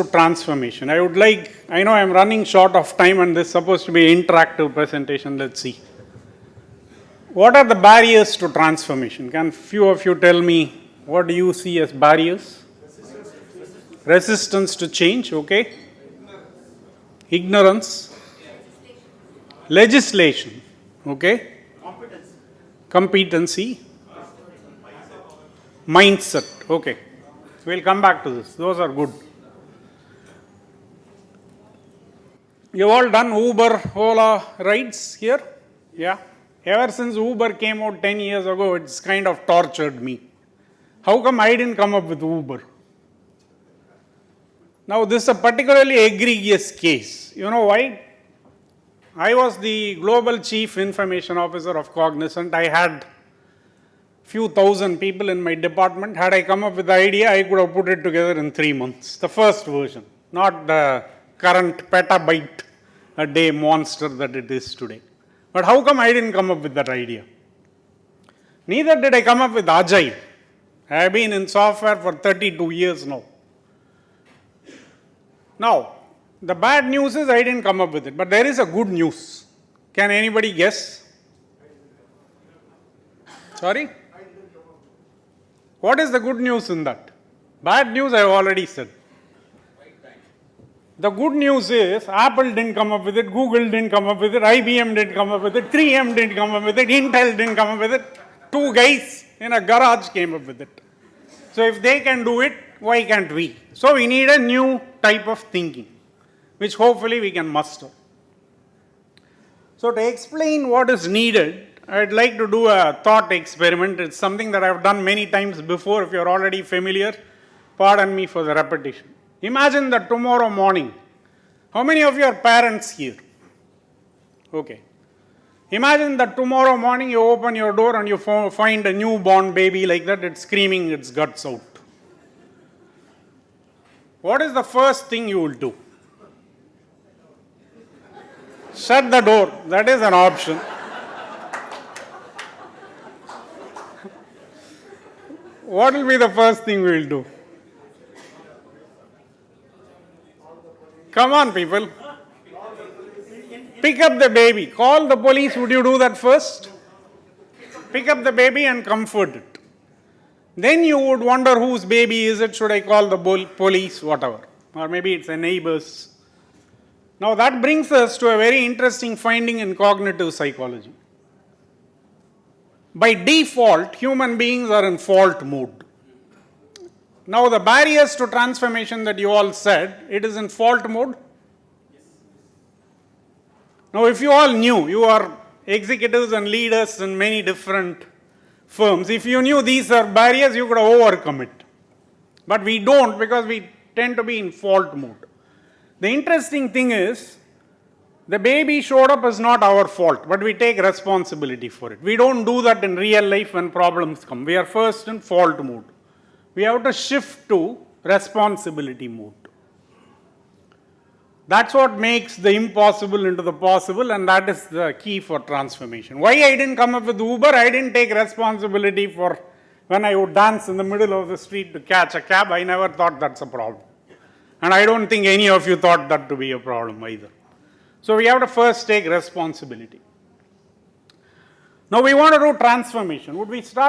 Transformation. I know I'm running short of time and this is supposed to be an interactive presentation. Let's see. What are the barriers to transformation? Can few of you tell me what do you see as barriers? Resistance to change, okay. Ignorance. Legislation, okay. Competency. Mindset, okay. We'll come back to this. Those are good. You've all done Uber, Ola rides here? Yeah. Ever since Uber came out 10 years ago, it's kind of tortured me. How come I didn't come up with Uber? Now, this is a particularly egregious case. You know why? I was the global chief information officer of Cognizant. I had few thousand people in my department. Had I come up with the idea, I could have put it together in 3 months. The first version, not the current petabyte a day monster that it is today. But how come I didn't come up with that idea? Neither did I come up with Agile. I have been in software for 32 years now. Now, the bad news is I didn't come up with it, but there is a good news. Can anybody guess? Sorry? What is the good news in that? Bad news I have already said. The good news is Apple didn't come up with it, Google didn't come up with it, IBM didn't come up with it, 3M didn't come up with it, Intel didn't come up with it. 2 guys in a garage came up with it. So if they can do it, why can't we? So we need a new type of thinking, which hopefully we can muster. So to explain what is needed, I'd like to do a thought experiment. It's something that I've done many times before. If you're already familiar, pardon me for the repetition. Imagine that tomorrow morning, how many of you are parents here? Okay. Imagine that tomorrow morning you open your door and you find a newborn baby like that, it's screaming its guts out. What is the first thing you will do? Shut the door. That is an option. What will be the first thing we will do? Come on, people. Pick up the baby. Call the police. Would you do that first? Pick up the baby and comfort it. Then you would wonder whose baby is it. Should I call the police? Whatever. Or maybe it's a neighbor's. Now that brings us to a very interesting finding in cognitive psychology. By default, human beings are in fault mode. Now the barriers to transformation that you all said, it is in fault mode. Now if you all knew, you are executives and leaders in many different firms. If you knew these are barriers, you could have overcome it. But we don't, because we tend to be in fault mode. The interesting thing is, the baby showed up as not our fault, but we take responsibility for it. We don't do that in real life when problems come. We are first in fault mode. We have to shift to responsibility mode. That's what makes the impossible into the possible, and that is the key for transformation. Why I didn't come up with Uber? I didn't take responsibility for when I would dance in the middle of the street to catch a cab. I never thought that's a problem. And I don't think any of you thought that to be a problem either. So we have to first take responsibility. Now we want to do transformation. Would we start